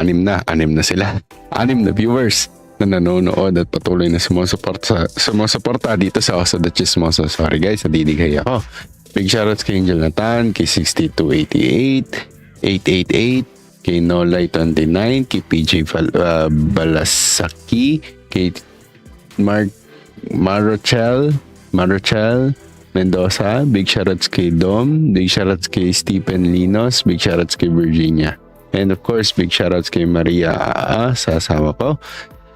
anim na sila. 6 na viewers na nanonood at patuloy na sumusuporta dito sa Oso the Chismoso. Sorry guys, nadidigay ako. Big shoutouts kay Angel Nathan, kay 6288, 888, kay Nolay29, kay PJ Balasaki, kay Marochel Mendoza, big shoutouts kay Dom, big shoutouts kay Stephen Linos, big shoutouts kay Virginia. And of course, big shoutouts kay Maria sa asawa ko.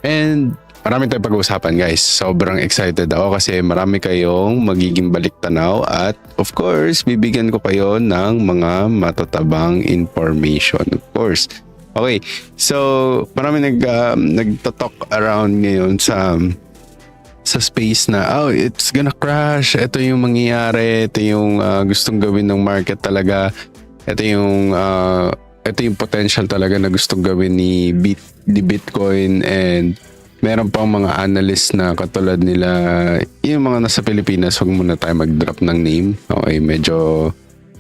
And marami tayong pag-uusapan guys. Sobrang excited ako kasi marami kayong magiging baliktanaw at of course, bibigyan ko kayo ng mga matatabang information. Of course. Okay, so marami nagtatalk around ngayon sa space na it's gonna crash, ito yung mangyayari, ito yung gustong gawin ng market talaga, ito yung potential talaga na gustong gawin ni Bitcoin. And meron pang mga analyst na katulad nila, yung mga nasa Pilipinas, wag muna tayo mag-drop ng name, okay, medyo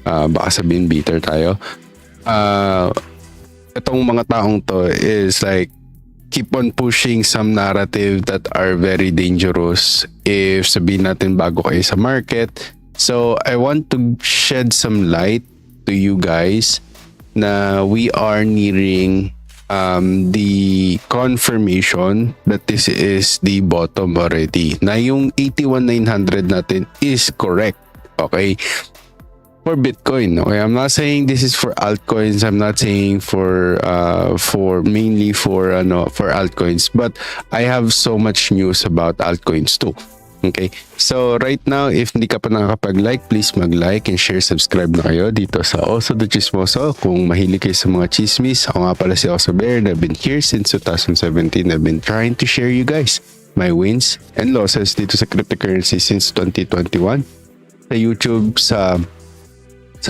baka sabihin bitter tayo. Itong mga taong to is like keep on pushing some narrative that are very dangerous if sabihin natin bago kayo sa market. So I want to shed some light to you guys na we are nearing the confirmation that this is the bottom already. Na yung 81,900 natin is correct. Okay? For Bitcoin, okay? I'm not saying this is for altcoins. I'm not saying for mainly for altcoins, but I have so much news about altcoins too. Okay? So right now, if hindi ka pa nakakapag-like, please mag-like and share, subscribe na kayo dito sa Oso the Chismoso. Kung mahilig kayo sa mga chismis, ako nga pala si Oso Bear. I've been here since 2017. I've been trying to share you guys my wins and losses dito sa cryptocurrency since 2021. Sa YouTube, sa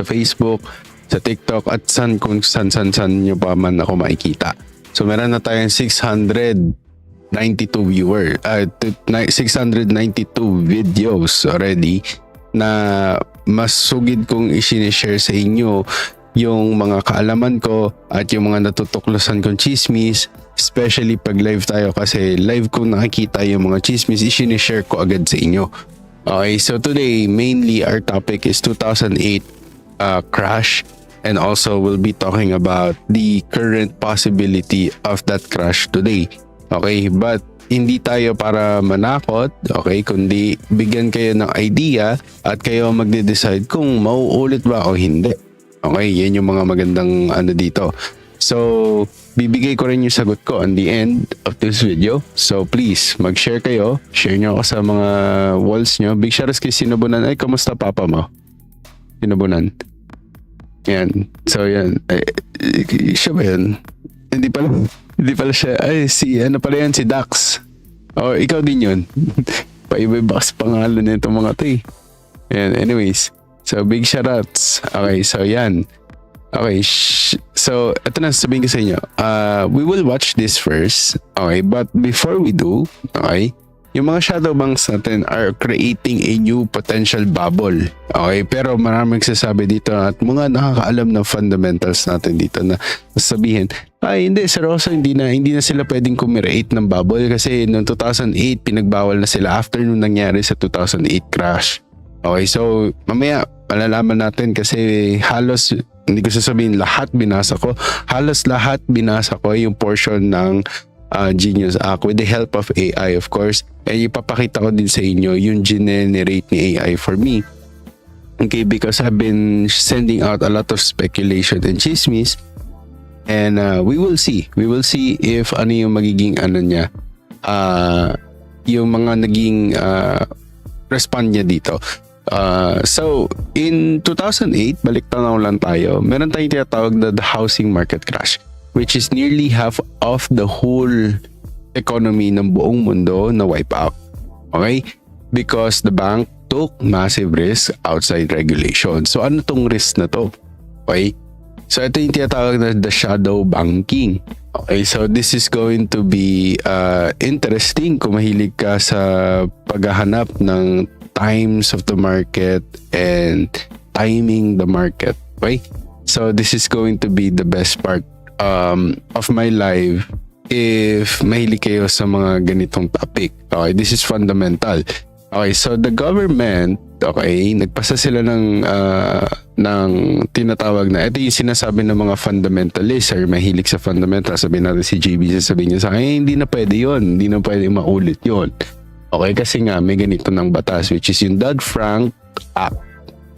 Facebook, sa TikTok, at kung san nyo pa man ako makikita. So meron na tayong 692 videos already na mas sugid kong i-share sa inyo yung mga kaalaman ko at yung mga natutuklasan kong chismis, especially pag live tayo kasi live kong nakikita yung mga chismis, i-share ko agad sa inyo. Okay, so today mainly our topic is 2008 crash, and also we'll be talking about the current possibility of that crash today. Okay, but hindi tayo para manakot, okay, kundi bigyan kayo ng idea at kayo magde-decide kung mauulit ba o hindi. Okay, yan yung mga magandang dito. So, bibigay ko rin yung sagot ko on the end of this video. So, please, mag-share kayo. Share nyo ako sa mga walls nyo. Big shoutouts kay Sinubunan. Ay, kamusta papa mo? Sinubunan. Yan. So, yan. Siya ba yan? Hindi pala siya. Ay, ano pala yan? Si Dax. O, ikaw din yun. Paiba-iba kasi pangalan nito mga to eh. Yan. Anyways. So, big shoutouts. Okay, so yan. Okay, so ito na sabihin ko sa inyo. We will watch this first. Okay, but before we do, okay, yung mga shadow banks natin are creating a new potential bubble. Okay, pero maraming sasabi dito at mga nakakaalam ng fundamentals natin dito na sabihin, ay hindi, seryoso, hindi na sila pwedeng kumirate ng bubble kasi noong 2008 pinagbawal na sila after nung nangyari sa 2008 crash. Okay, so mamaya malalaman natin kasi halos, hindi ko sasabihin lahat binasa ko, halos lahat binasa ko yung portion ng Genius Act with the help of AI of course, and ipapakita ko din sa inyo yung generate ni AI for me. Okay, because I've been sending out a lot of speculation and chismis, and we will see if ano yung magiging niya, yung mga naging respond niya dito. So in 2008, balik tanaw lang tayo, meron tayong tinatawag na the housing market crash, which is nearly half of the whole economy ng buong mundo na wipe out. Okay? Because the bank took massive risk outside regulation. So ano tong risk na to? Okay? So ito yung tinatawag na the shadow banking. Okay, so this is going to be interesting kung mahilig ka sa paghahanap ng times of the market and timing the market. Okay? So this is going to be the best part of my live if mahilig kayo sa mga ganitong topic. Okay, this is fundamental. Okay, so the government, okay, nagpasa sila ng tinatawag na, ito yung sinasabi ng mga fundamentalists or mahilig sa fundamental. Sabihin natin si JB, sasabihin niya sa akin, hindi na pwede yun, hindi na pwede maulit yun. Okay, kasi nga may ganito ng batas, which is yung Dodd-Frank Act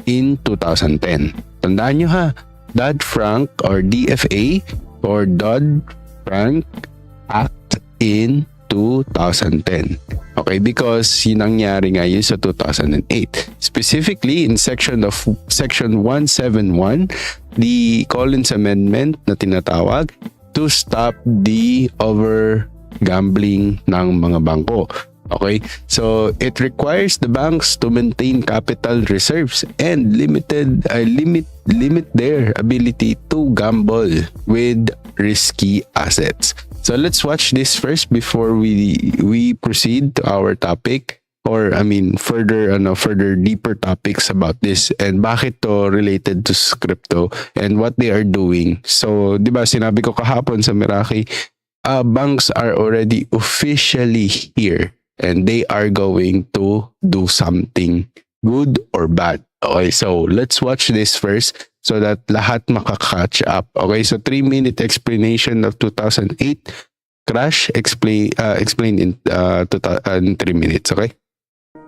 in 2010. Tandaan nyo ha, Dodd-Frank or DFA or Dodd-Frank Act in 2010. Okay, because yun ang nangyari nga yun sa 2008. Specifically, in section 171, the Collins Amendment na tinatawag to stop the over-gambling ng mga bangko. Okay, so it requires the banks to maintain capital reserves and limit their ability to gamble with risky assets. So let's watch this first before we proceed to our topic, or I mean further deeper topics about this and bakit to related to crypto and what they are doing. So, 'di ba sinabi ko kahapon sa Meraki, banks are already officially here and they are going to do something good or bad. Okay, so let's watch this first so that lahat makaka-catch up. Okay, so 3-minute explanation of 2008 crash explained in 3 minutes, okay?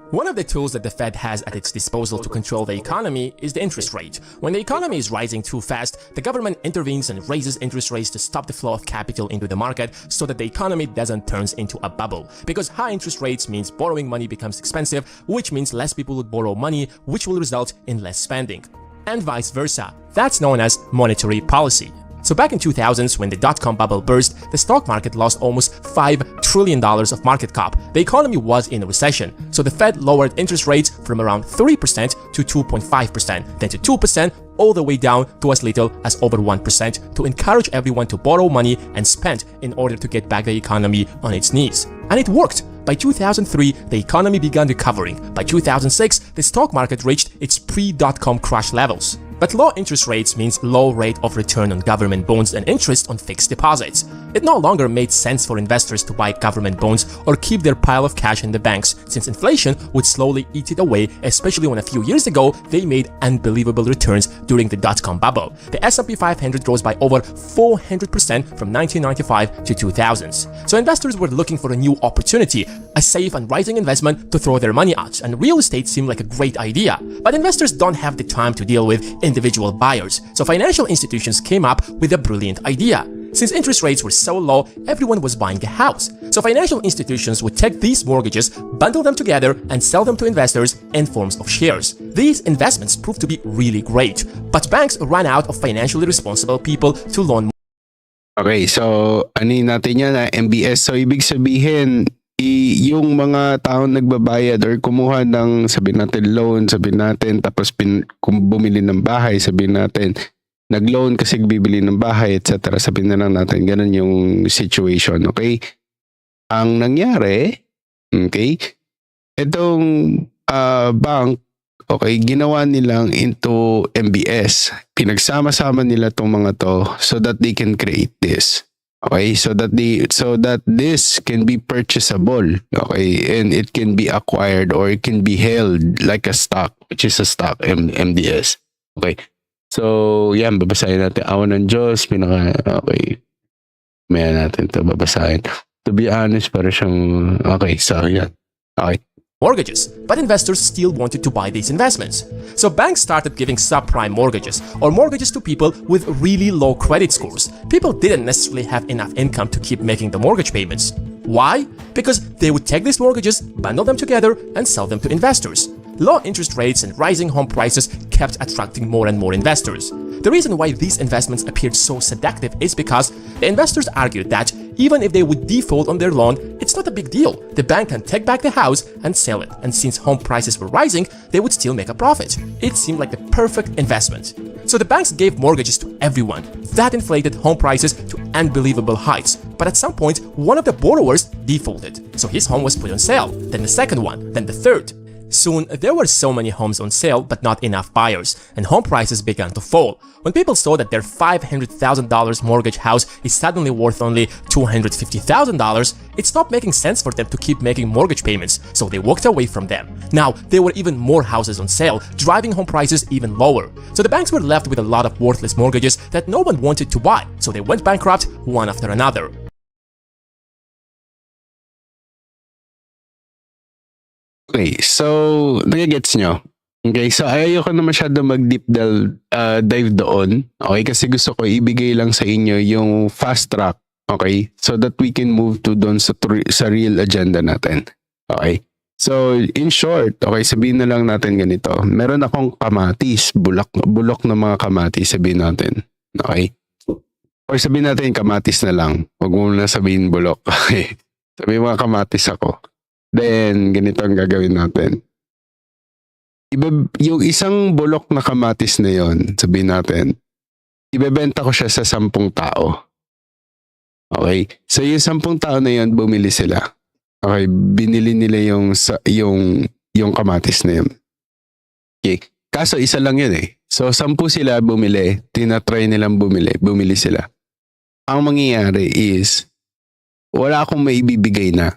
One of the tools that the Fed has at its disposal to control the economy is the interest rate. When the economy is rising too fast, the government intervenes and raises interest rates to stop the flow of capital into the market so that the economy doesn't turn into a bubble. Because high interest rates means borrowing money becomes expensive, which means less people would borrow money, which will result in less spending. And vice versa. That's known as monetary policy. So back in 2000s, when the dot-com bubble burst, the stock market lost almost $5 trillion of market cap. The economy was in a recession, so the Fed lowered interest rates from around 3% to 2.5%, then to 2%, all the way down to as little as over 1% to encourage everyone to borrow money and spend in order to get back the economy on its knees. And it worked. By 2003, the economy began recovering. By 2006, the stock market reached its pre-dot-com crash levels. But low interest rates means low rate of return on government bonds and interest on fixed deposits. It no longer made sense for investors to buy government bonds or keep their pile of cash in the banks, since inflation would slowly eat it away, especially when a few years ago they made unbelievable returns during the dot-com bubble. The S&P 500 rose by over 400% from 1995 to 2000s. So investors were looking for a new opportunity, a safe and rising investment to throw their money at, and real estate seemed like a great idea. But investors don't have the time to deal with individual buyers, so financial institutions came up with a brilliant idea. Since interest rates were so low, everyone was buying a house. So financial institutions would take these mortgages, bundle them together, and sell them to investors in forms of shares. These investments proved to be really great, but banks ran out of financially responsible people to loan. Okay, so ano natin yan na MBS. So ibig sabihin, yung mga taong nagbabayad or kumuha ng sabihin natin loan, sabihin natin tapos kung bumili ng bahay, sabihin natin nag-loan kasi bibili ng bahay, etc. Sabihin na lang natin, ganun yung situation, okay? Ang nangyari, okay, itong bank, okay, ginawa nilang into MBS. Pinagsama-sama nila tong mga to so that they can create this. Okay, so that this can be purchasable, okay, and it can be acquired or it can be held like a stock, which is a stock, MDS. Okay, so yan, babasahin natin. Awan ng Diyos, okay, may natin ito babasahin. To be honest, para siyang, okay, so yan, okay. Mortgages, but investors still wanted to buy these investments. So banks started giving subprime mortgages or mortgages to people with really low credit scores. People didn't necessarily have enough income to keep making the mortgage payments. Why? Because they would take these mortgages, bundle them together, and sell them to investors. Low interest rates and rising home prices kept attracting more and more investors. The reason why these investments appeared so seductive is because the investors argued that even if they would default on their loan, it's not a big deal. The bank can take back the house and sell it, and since home prices were rising, they would still make a profit. It seemed like the perfect investment. So the banks gave mortgages to everyone. That inflated home prices to unbelievable heights. But at some point, one of the borrowers defaulted. So his home was put on sale, then the second one, then the third. Soon, there were so many homes on sale but not enough buyers, and home prices began to fall. When people saw that their $500,000 mortgage house is suddenly worth only $250,000, it stopped making sense for them to keep making mortgage payments, so they walked away from them. Now, there were even more houses on sale, driving home prices even lower. So the banks were left with a lot of worthless mortgages that no one wanted to buy, so they went bankrupt one after another. Okay, so nagigets nyo. Okay, so ayoko na masyado mag-deep dive doon. Okay, kasi gusto ko ibigay lang sa inyo yung fast track. Okay, so that we can move to doon sa real agenda natin. Okay, so in short, okay, sabihin na lang natin ganito. Meron akong kamatis, bulok na mga kamatis, sabihin natin. Okay, or sabihin natin kamatis na lang. Huwag mo na sabihin bulok. Okay, sabihin mga kamatis ako. Then, ganito ang gagawin natin. Yung isang bulok na kamatis na yon, sabihin natin, ibebenta ko siya sa 10 tao. Okay? So, yung 10 tao na yon, bumili sila. Okay? Binili nila yung kamatis na yun. Okay? Kaso, isa lang yun eh. So, 10 sila bumili, tinatry nilang bumili sila. Ang mangyayari is, wala akong maibibigay na.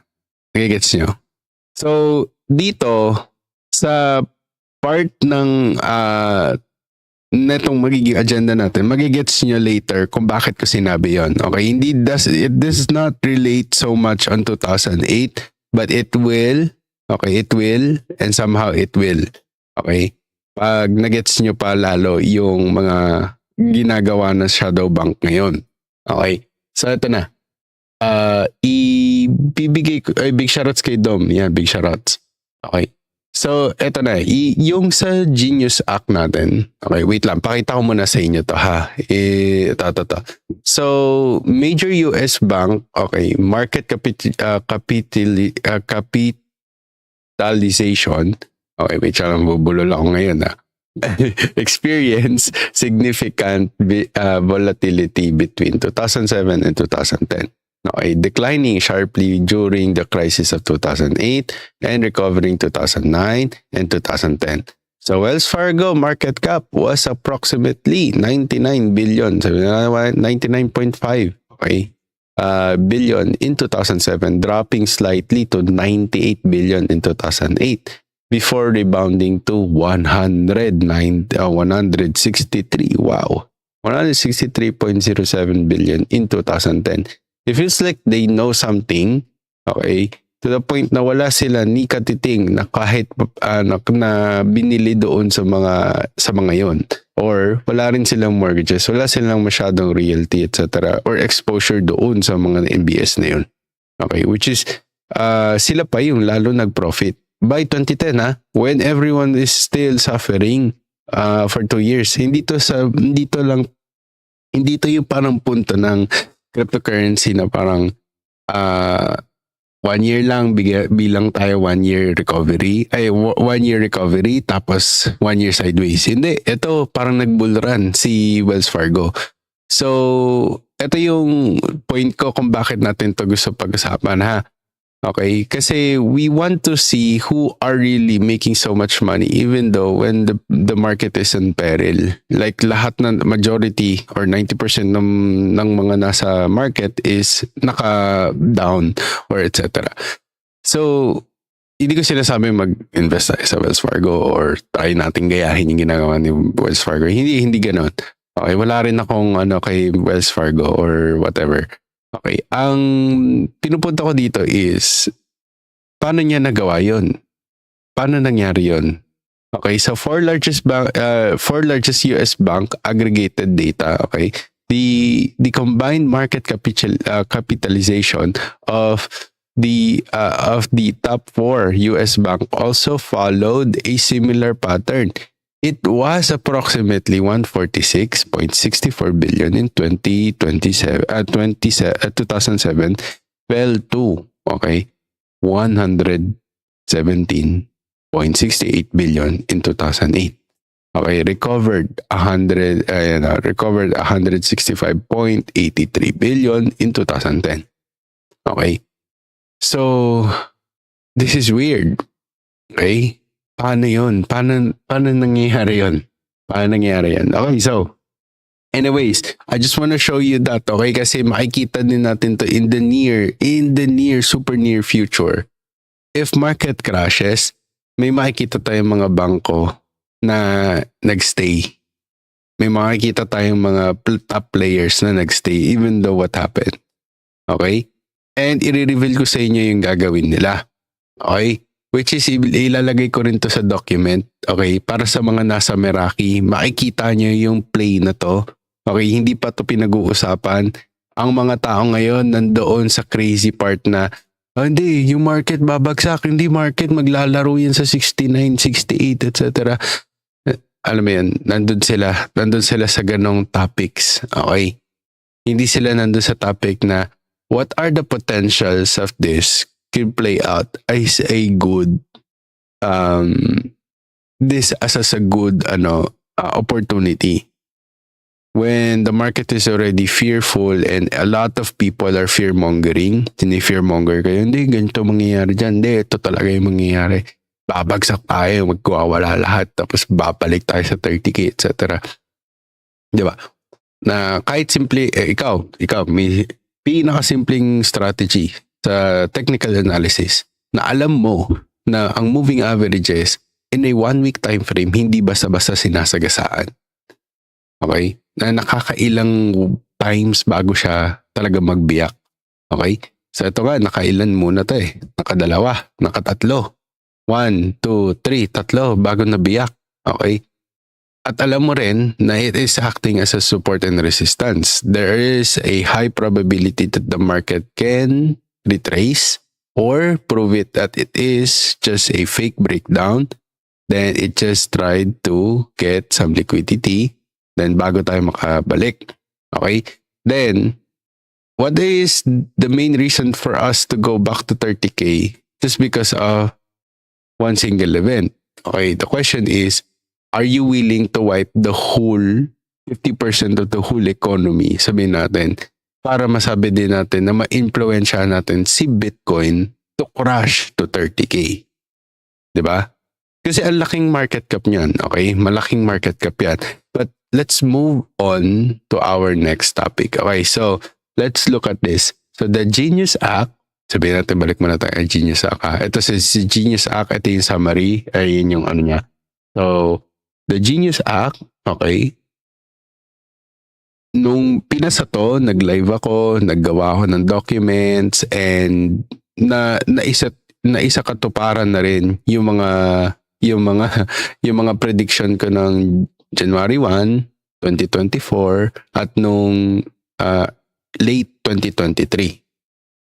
Gets nyo? So, dito, sa part ng netong magiging agenda natin, magigets nyo later kung bakit ko sinabi yon. Okay? It does not relate so much on 2008, but it will. Okay? It will, and somehow it will. Okay? Pag nagets nyo pa lalo yung mga ginagawa na shadow bank ngayon. Okay? So, ito na. Ibibigay ko, big shoutouts kay Dom. Yan, big shoutouts. Okay. So, eto na. Yung sa Genius Act natin. Okay, wait lang. Pakita ko muna sa inyo to, ha. Ito. So, major US bank, okay, market capitalization. Okay, wait lang. Bubulol ako ngayon, ha. Experience significant volatility between 2007 and 2010. Okay, declining sharply during the crisis of 2008 and recovering 2009 and 2010. So Wells Fargo market cap was approximately 99 billion, 99.5 okay, billion in 2007, dropping slightly to 98 billion in 2008 before rebounding to 163 163.07 billion in 2010. It feels like they know something, okay, to the point na wala sila ni katiting na kahit na binili doon sa mga yon, or wala rin silang mortgages, wala silang masyadong realty, etc., or exposure doon sa mga MBS na yon. Okay, which is sila pa yung lalo nag-profit by 2010, when everyone is still suffering for 2 years. Hindi to yung parang punto ng cryptocurrency na parang 1 year lang bilang tayo 1 year recovery, 1 year recovery tapos 1 year sideways. Hindi, ito parang nag-bull run si Wells Fargo. So, ito yung point ko kung bakit natin to gusto pag-usapan, ha. Okay, kasi we want to see who are really making so much money even though when the market is in peril. Like lahat na majority or 90% ng mga nasa market is naka-down or etc. So, hindi ko sinasabi mag-invest tayo sa Wells Fargo or try natin gayahin yung ginagawa ni Wells Fargo. Hindi ganoon. Okay, wala rin akong kay Wells Fargo or whatever. Okay, ang pinupunta ko dito is paano niya nagawa yun? Paano nangyari yun? Okay, so four largest US bank aggregated data, okay? The combined market capitalization of the top 4 US bank also followed a similar pattern. It was approximately 146.64 billion in 2007, fell to 117.68 billion in 2008. Okay, recovered 165.83 billion in 2010. Okay. So this is weird. Okay? Paano yun? Paano nangyayari yun? Paano nangyayari yan? Okay, so, anyways, I just want to show you that, okay? Kasi makikita din natin to in the super near future. If market crashes, may makikita tayong mga bangko na nagstay. May makikita tayong mga top players na nagstay even though what happened. Okay? And i-reveal ko sa inyo yung gagawin nila. Okay? Which is, ilalagay ko rin to sa document. Okay? Para sa mga nasa Meraki, makikita nyo yung play na to. Okay? Hindi pa to pinag-uusapan. Ang mga tao ngayon nandoon sa crazy part na hindi, yung market babagsak. Hindi market, maglalaro yan sa 69, 68, etc. Alam mo yan, nandun sila sa ganong topics. Okay? Hindi sila nandun sa topic na what are the potentials of this could play out as a good opportunity. When the market is already fearful and a lot of people are fear-mongering, fear-monger kayo, hindi, ganito mangyayari dyan, hindi, ito talaga yung mangyayari. Babagsak tayo, magkawala lahat, tapos babalik tayo sa 30K, etc. Diba? Na kahit simple, ikaw, may pinakasimpleng strategy sa technical analysis na alam mo na ang moving averages in a 1 week time frame, hindi basta-basta sinasagasaan. Okay? Na nakakailang times bago siya talaga magbiyak. Okay? So ito nga, nakailan muna to eh. Nakadalawa, nakatatlo. 1, 2, 3, tatlo bago nabiyak. Okay? At alam mo rin na it is acting as a support and resistance. There is a high probability that the market can retrace or prove it that it is just a fake breakdown. Then it just tried to get some liquidity. Then bago tayo makabalik. Okay? Then, what is the main reason for us to go back to 30K? Just because of one single event. Okay, the question is, are you willing to wipe the whole 50% of the whole economy, sabihin natin, para masabi din natin na ma-influensya natin si Bitcoin to crash to 30K? Diba? Kasi ang laking market cap niyan, okay? Malaking market cap yan. But let's move on to our next topic. Okay, so let's look at this. So the Genius Act, sabihin natin, balik muna tayo ang Genius Act. Ito si Genius Act, ito yung summary, ayun yung ano niya. So, the Genius Act, okay, nung pinasa to, nag-live ako, naggawa ako ng documents, and naisa katuparan na rin yung mga prediction ko ng January 1, 2024 at nung late 2023.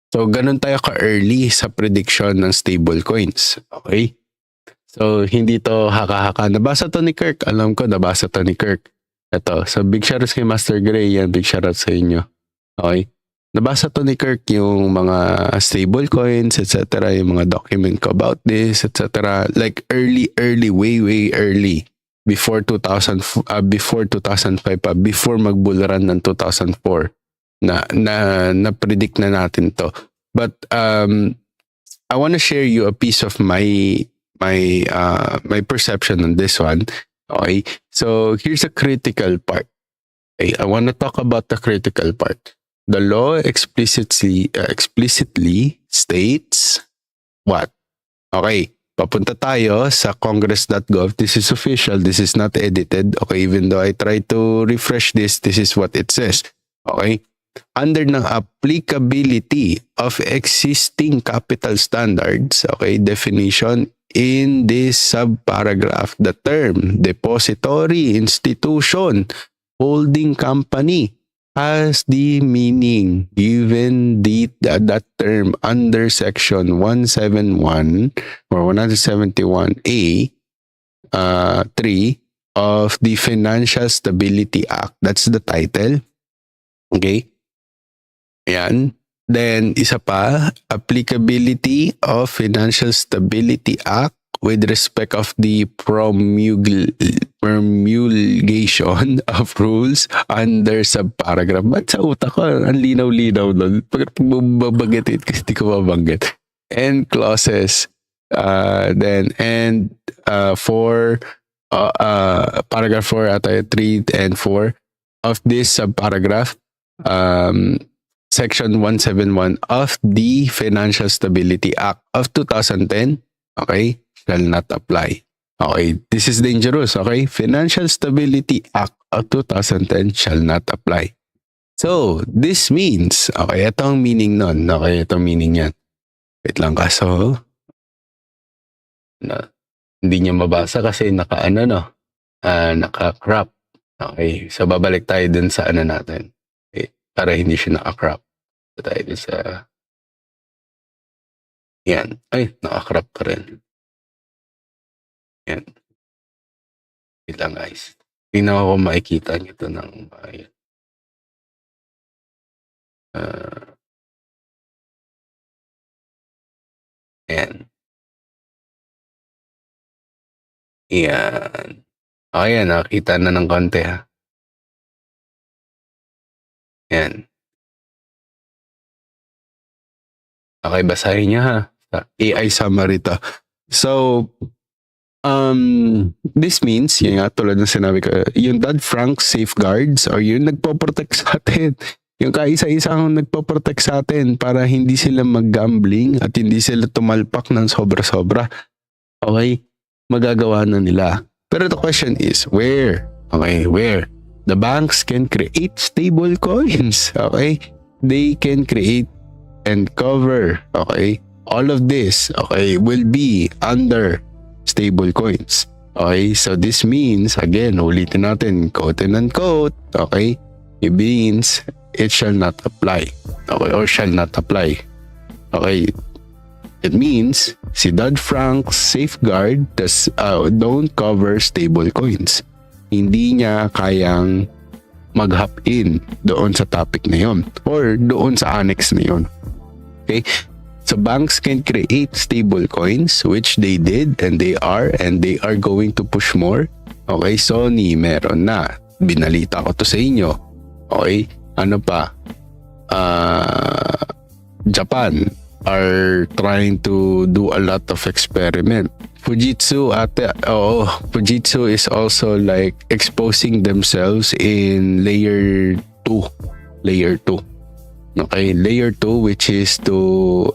So, ganun tayo ka-early sa prediction ng stablecoins. Okay? So, hindi to haka-haka. Nabasa to ni Kirk. Alam ko, nabasa to ni Kirk. Ito. So, big shoutouts kay Master Gray. Yan, big shoutouts sa inyo. Okay? Nabasa to ni Kirk yung mga stablecoins, etc. Yung mga document ko about this, etc. Like early, way early. Before 2005 pa. Before mag-bull run ng 2004. Na predict na natin to. But I want to share you a piece of my perception on this one. Okay, so here's a critical part. Okay, I want to talk about the critical part. The law explicitly states what? Okay, papunta tayo sa congress.gov. This is official. This is not edited. Okay, even though I try to refresh this is what it says. Okay. Under ng applicability of existing capital standards, okay, definition in this subparagraph, the term depository institution holding company has the meaning given that term under section 171 or 171A 3 of the Financial Stability Act. That's the title. Okay? Ayan. Then, isa pa, applicability of Financial Stability Act with respect of the promulgation of rules under subparagraph. Ba't sa utak ko, ang linaw-linaw doon. Pag babanggit kasi di ko mabanggit. And clauses Then and paragraph 4 ata 3 and 4 of this subparagraph, section 171 of the Financial Stability Act of 2010, okay, shall not apply. Okay, this is dangerous, okay? Financial Stability Act of 2010 shall not apply. So, this means, okay, ito ang meaning nun. Okay, ito ang meaning yan. Wait lang, kaso, hindi niya mabasa kasi naka-crop. Okay, so babalik tayo dun sa natin. Okay, para hindi siya naka-crop. So, tayo dun sa, yan. Ay, naka-crop pa rin. Yan. Wait lang, guys. Tingnan ko kung makikita niyo ito ng bayan. Ayan. Ayan. Okay, nakita na ng konti ha. Ayan. Okay, basahin niya ha. AI summary to. So, this means, yun nga, tulad ng sinabi ko, yung Dodd-Frank safeguards or yung nagpo-protect sa atin. Yung kaisa-isang nagpo-protect sa atin para hindi sila mag-gambling at hindi sila tumalpak ng sobra-sobra. Okay? Magagawa na nila. Pero the question is, where? Okay, where? The banks can create stable coins. Okay? They can create and cover, okay? All of this, okay, will be under stable coins. Okay? So this means, again, ulitin natin, quote and unquote, okay? It means it shall not apply. Okay? Or shall not apply. Okay? It means si Dodd-Frank safeguard don't cover stable coins. Hindi niya kayang mag-hop in doon sa topic na yon or doon sa annex na yon. Okay? So banks can create stable coins, which they did and they are going to push more. Okay? Sony meron na. Binalita ko to sa inyo. Okay? Ano pa? Japan are trying to do a lot of experiment. Fujitsu is also like exposing themselves in layer 2. Okay, layer 2, which is to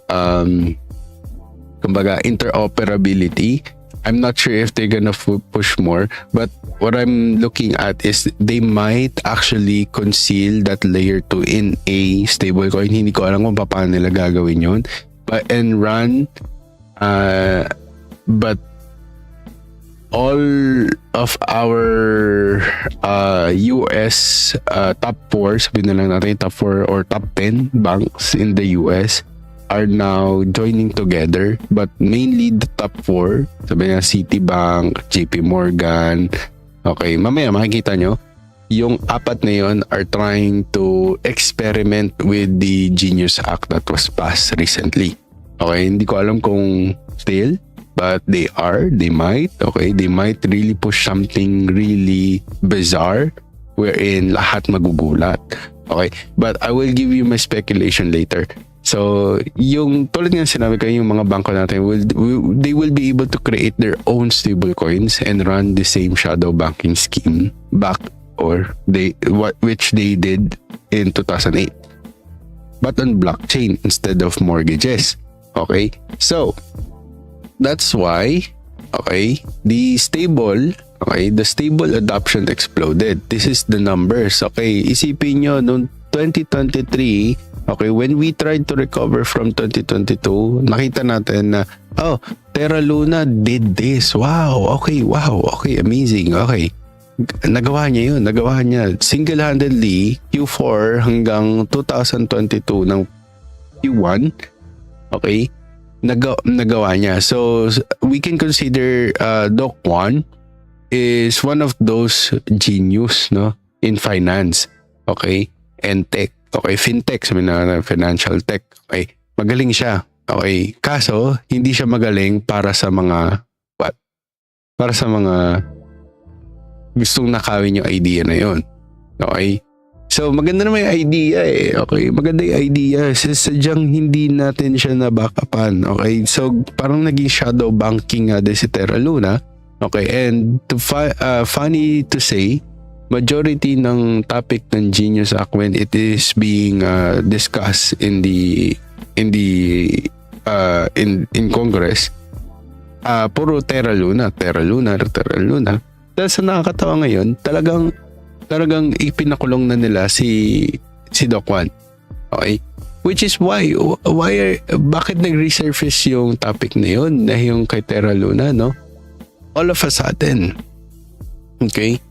kumbaga interoperability. I'm not sure if they're gonna push more, but what I'm looking at is they might actually conceal that layer 2 in a stablecoin. Hindi ko alam kung paano nila gagawin yun. But all of our US top 4, sabihin na lang natin top 4 or top 10 banks in the US are now joining together, but mainly the top 4, sabi nga Citibank, JP Morgan, okay, mamaya makikita nyo, yung apat na yun are trying to experiment with the Genius Act that was passed recently. Okay, hindi ko alam kung still, but they might really push something really bizarre wherein lahat magugulat. Okay, but I will give you my speculation later. So, yung tulad nga sinabi ko, yung mga bangko natin, they will be able to create their own stable coins and run the same shadow banking scheme which they did in 2008. But on blockchain instead of mortgages. Okay? So, that's why, okay, the stable adoption exploded. This is the numbers. Okay, isipin nyo, noong 2023, okay, when we tried to recover from 2022, nakita natin na, oh, Terra Luna did this. Wow, okay, amazing, okay. Nagawa niya single-handedly Q4 hanggang 2022 ng Q1, okay, nagawa niya. So, we can consider Doc One is one of those genius, no, in finance, okay, and tech. Okay, fintech, sabi na financial tech. Okay, magaling siya. Okay, kaso hindi siya magaling para sa mga gustong nakawin yung idea na yon. Okay? So, maganda naman yung idea eh. Okay, maganda yung idea. Sadyang hindi natin siya na-backupan. Okay, so parang naging shadow banking nga din si Terra Luna. Okay, and funny to say, majority ng topic ng Genius Act when it is being discussed in Congress, puro Terra Luna. Dahil sa nakakatawa ngayon, talagang ipinakulong na nila si Doc Juan. Okay? Which is bakit nag-resurface yung topic na yun, na yung kay Terra Luna, no? All of a sudden. Okay?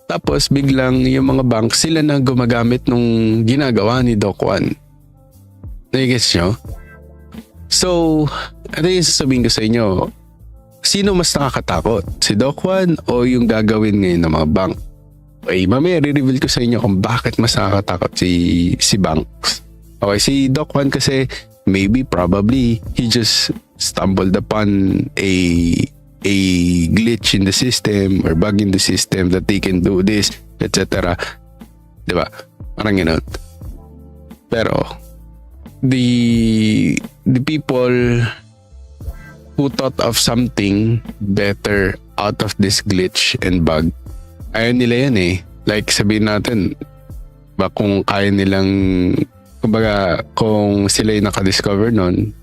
Tapos biglang yung mga bank, sila na gumagamit nung ginagawa ni Doc Juan. Nagigets nyo? So, ano yung sasabihin ko sa inyo? Sino mas nakakatakot? Si Doc Juan o yung gagawin ngayon ng mga bank? Okay, mamaya re-reveal ko sa inyo kung bakit mas nakakatakot si banks. Okay, si Doc Juan kasi probably he just stumbled upon a glitch in the system or bug in the system that they can do this, etc. Diba? Parang gano'n. Pero the people who thought of something better out of this glitch and bug, ayaw nila yan eh. Like sabihin natin, kung kaya nilang, kumbaga kung sila yung nakadiscover nun,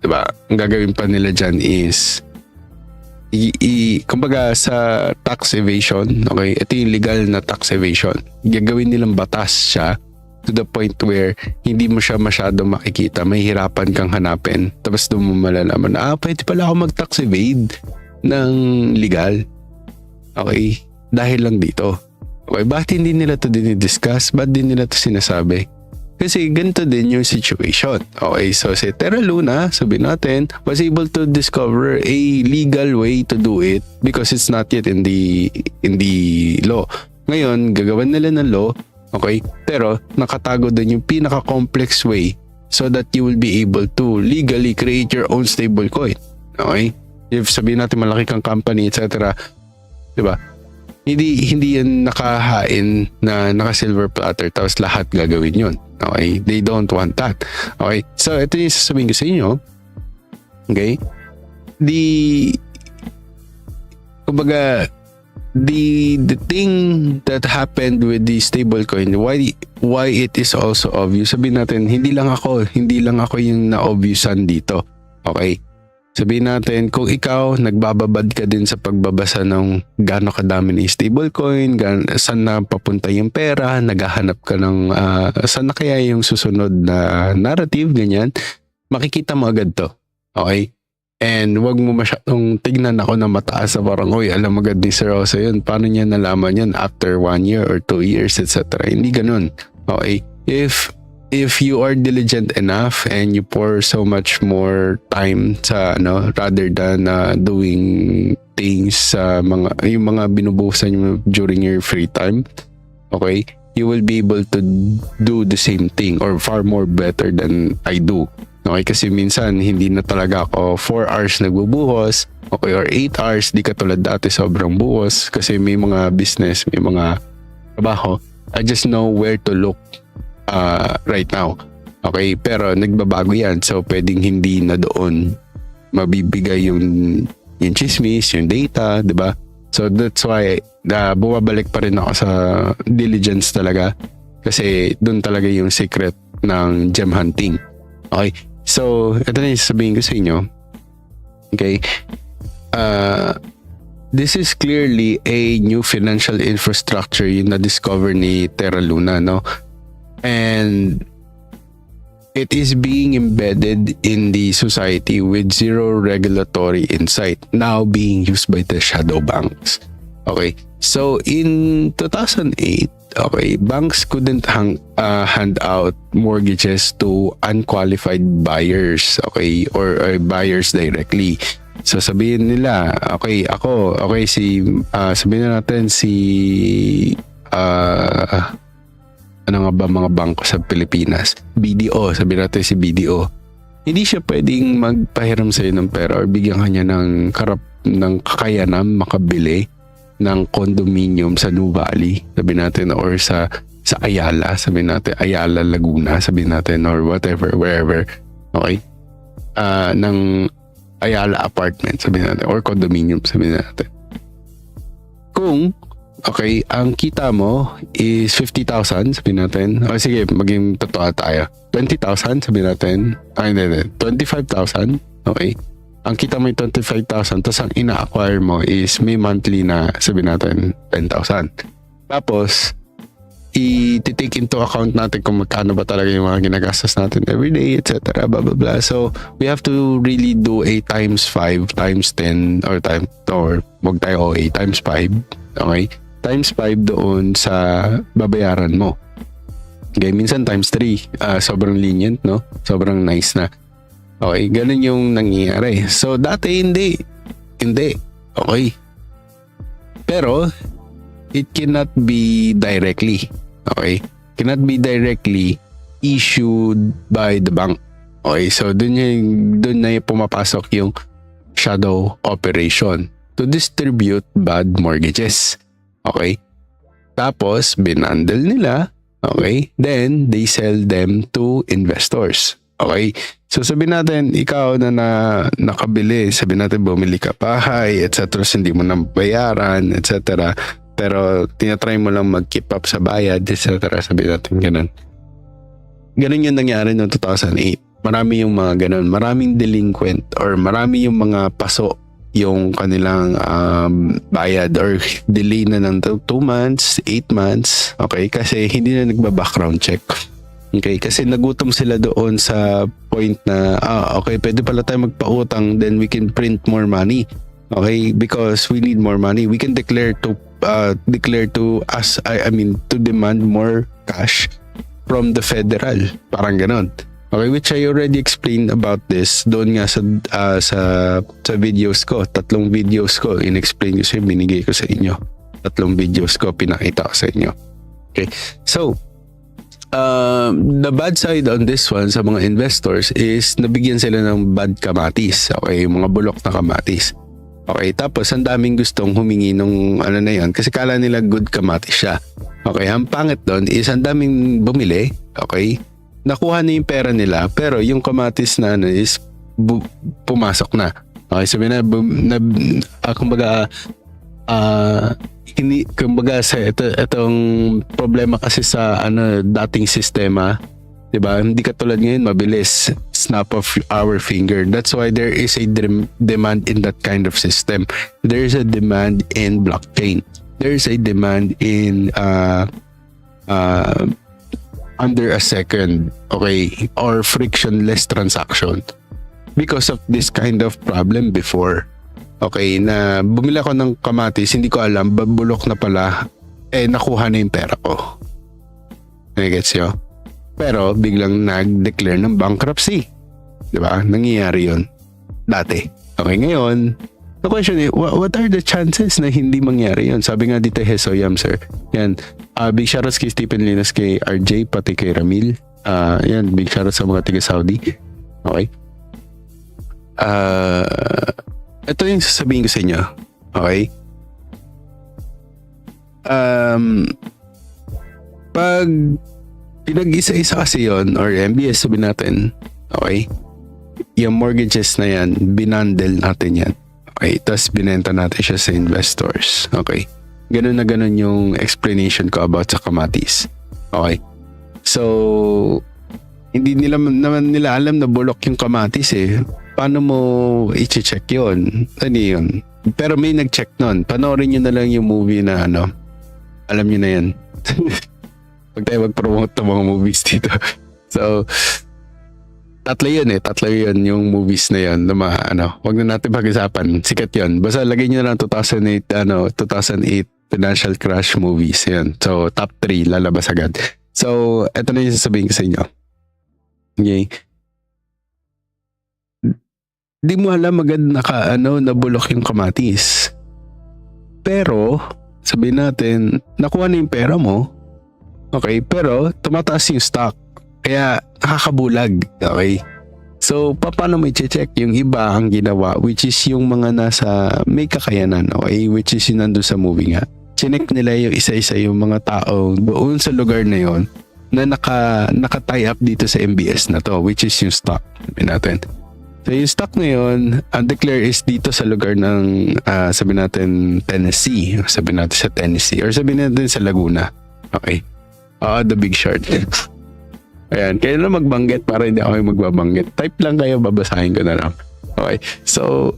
diba, ang gagawin pa nila dyan is kumbaga sa tax evasion, okay, ito yung legal na tax evasion, gagawin nilang batas siya to the point where hindi mo siya masyado makikita, may hirapan kang hanapin, tapos doon mo malalaman na pwede pala ako mag-tax evade ng legal. Okay, dahil lang dito. Okay, bakit hindi nila to dinidiscuss? Ba't din nila to sinasabi? Kasi ganito din yung situation. Okay, so si Terra Luna, sabihin natin, was able to discover a legal way to do it because it's not yet in the law. Ngayon, gagawan nila ng law, okay, pero nakatago din yung pinaka-complex way so that you will be able to legally create your own stablecoin. Okay? If sabihin natin malaki kang company, etc., diba? Hindi yan nakahain na naka-silver platter tapos lahat gagawin yun. Okay? They don't want that. Okay? So, ito yung sasabihin ko sa inyo. Okay? Kumbaga, the thing that happened with the stablecoin, why it is also obvious. Sabihin natin, hindi lang ako yung na-obviousan dito. Okay? Sabihin natin, kung ikaw, nagbababad ka din sa pagbabasa ng gaano kadami ng stablecoin, saan na papunta yung pera, naghahanap ka ng saan na kaya yung susunod na narrative, ganyan, makikita mo agad to. Okay? And wag mo masyadong tignan ako na mataas sa parang, oy, alam agad ni Sir Rosa yun. Paano niya nalaman yan after 1 year or 2 years, etc. Hindi ganun. Okay? If you are diligent enough and you pour so much more time sa rather than doing things sa yung mga binubuhusan nyo during your free time, okay, you will be able to do the same thing or far more better than I do. Okay, kasi minsan hindi na talaga ako 4 hours nagbubuhos, okay, or 8 hours, di katulad dati sobrang buhos kasi may mga business, may mga trabaho. I just know where to look right now. Okay, pero nagbabago yan. So, pwedeng hindi na doon mabibigay yung chismis, yung data, di ba? So, that's why bumabalik pa rin ako sa diligence talaga kasi doon talaga yung secret ng gem hunting. Okay, so, ito na yung sabihin ko sa inyo. Okay, this is clearly a new financial infrastructure yung na-discover ni Terra Luna, no? And it is being embedded in the society with zero regulatory insight, now being used by the shadow banks. Okay, so in 2008, okay, banks couldn't hand out mortgages to unqualified buyers, okay, or buyers directly. So sabihin nila, sabihin natin ano nga ba mga bangko sa Pilipinas? BDO, sabihin natin si BDO. Hindi siya pwedeng magpahiram sa'yo ng pera or bigyan kanya ng kakayanan makabili ng condominium sa New Valley, sabihin natin, or sa sa Ayala, sabihin natin, Ayala, Laguna, sabihin natin, or whatever, wherever, okay? Ng Ayala apartment, sabihin natin, or condominium, sabihin natin. Kung, okay, ang kita mo is 50,000, sabihin natin, o sige, maging totoo tayo, 20,000, sabihin natin, hindi, 25,000, okay? Ang kita mo ay 25,000, tapos ang ina-acquire mo is may monthly na, sabihin natin, 10,000. Tapos, i-take into account natin kung magkano ba talaga yung mga ginagastos natin everyday, etc. Blah, blah, blah. So, we have to really do a times 5, times 10, or wag tayo OA, times 5. Okay? Times 5 doon sa babayaran mo. Okay, minsan times 3. Sobrang lenient, no? Sobrang nice na. Okay, ganun yung nangyayari. So, dati hindi. Okay. Pero, it cannot be directly. Okay? Cannot be directly issued by the bank. Okay? So, dun na yung pumapasok yung shadow operation to distribute bad mortgages. Okay? Tapos, binundle nila. Okay? Then, they sell them to investors. Okay? So, sabihin natin, ikaw na nakabili, sabihin natin, bumili ka bahay, etc. Hindi mo nang bayaran, etc. Pero tinatry mo lang mag-keep up sa bayad, etc. Sabihin natin ganun. Ganun yung nangyari noong 2008. Marami yung mga ganun. Maraming delinquent or marami yung mga paso yung kanilang bayad or delay na ng 2 months, 8 months. Okay? Kasi hindi na nagba-background check. Okay? Kasi nagutom sila doon sa point na, okay, pwede pala tayo magpautang, then we can print more money. Okay? Because we need more money. We can declare to demand more cash from the federal, parang ganon. Okay, which I already explained about this doon nga sa videos ko, 3 videos ko, in-explain ko sa inyo, binigay ko sa inyo, 3 videos ko, pinakita ko sa inyo. Okay, so the bad side on this one sa mga investors is nabigyan sila ng bad kamatis, okay, mga bulok na kamatis. Okay, tapos ang daming gustong humingi nung ano na yan kasi kala nila good kamatis siya. Okay, ang pangit doon is ang daming bumili, okay? Nakuha na yung pera nila pero yung kamatis na ano is pumasok na. Okay, sabi na, kumbaga sa itong problema kasi sa dating sistema, 'di ba? Hindi katulad ngayon mabilis, snap of our finger. That's why there is a demand in that kind of system. There is a demand in blockchain. There is a demand in under a second, okay, or frictionless transaction because of this kind of problem before. Okay, na bumili ako ng kamatis, hindi ko alam, bulok na pala, nakuha na yung pera ko. Nagets nyo? Pero biglang nag-declare ng bankruptcy. Diba? Nangyayari yun. Dati. Okay, ngayon, the question is, what are the chances na hindi mangyari yun? Sabi nga dito, Hesoyam, sir. Yan. Big shoutouts kay Stephen Linas, kay RJ, pati kay Ramil. Yan, big shoutouts sa mga taga-Saudi. Okay? Ito yung sasabihin ko sa inyo. Okay? Pag pinag-isa-isa kasi yun, or MBS sabihin natin, okay, yung mortgages na yan, binundle natin yan. Okay, tapos binenta natin siya sa investors. Okay, ganun na ganun yung explanation ko about sa kamatis. Okay, so hindi naman nila alam na bulok yung kamatis eh. Paano mo i-check yun? Ano yun? Pero may nag-check nun. Panoorin nyo na lang yung movie na alam nyo na yan. Pag tayo mag-promote ng mga movies dito. So, tatlo yun yung movies na yun. Wag na natin pag-isapan. Sikat yun. Basta lagay nyo na lang 2008 financial crash movies. Yan. So, top 3 lalabas agad. So, eto na yung sasabihin ko sa inyo. Okay. Di mo alam agad nabulok yung kamatis. Pero, sabihin natin, nakuha na yung pera mo. Okay, pero tumataas yung stock. Kaya nakakabulag. Okay. So, paano mo i-check? Yung iba ang ginawa, which is yung mga nasa may kakayanan. Okay, which is yung nandun sa movie nga. chinek nila yung isa-isa yung mga tao doon sa lugar na yon na naka-tie up dito sa MBS na to, which is yung stock. Sabi natin. So yung stock na yun, undeclared is dito sa lugar ng sabi natin Tennessee, sabi natin sa Tennessee, or sabi natin sa Laguna. Okay. The Big Short. Ayan, kayo na magbanggit para hindi ako yung magbabanggit. Type lang kayo, babasahin ko na lang. Okay. So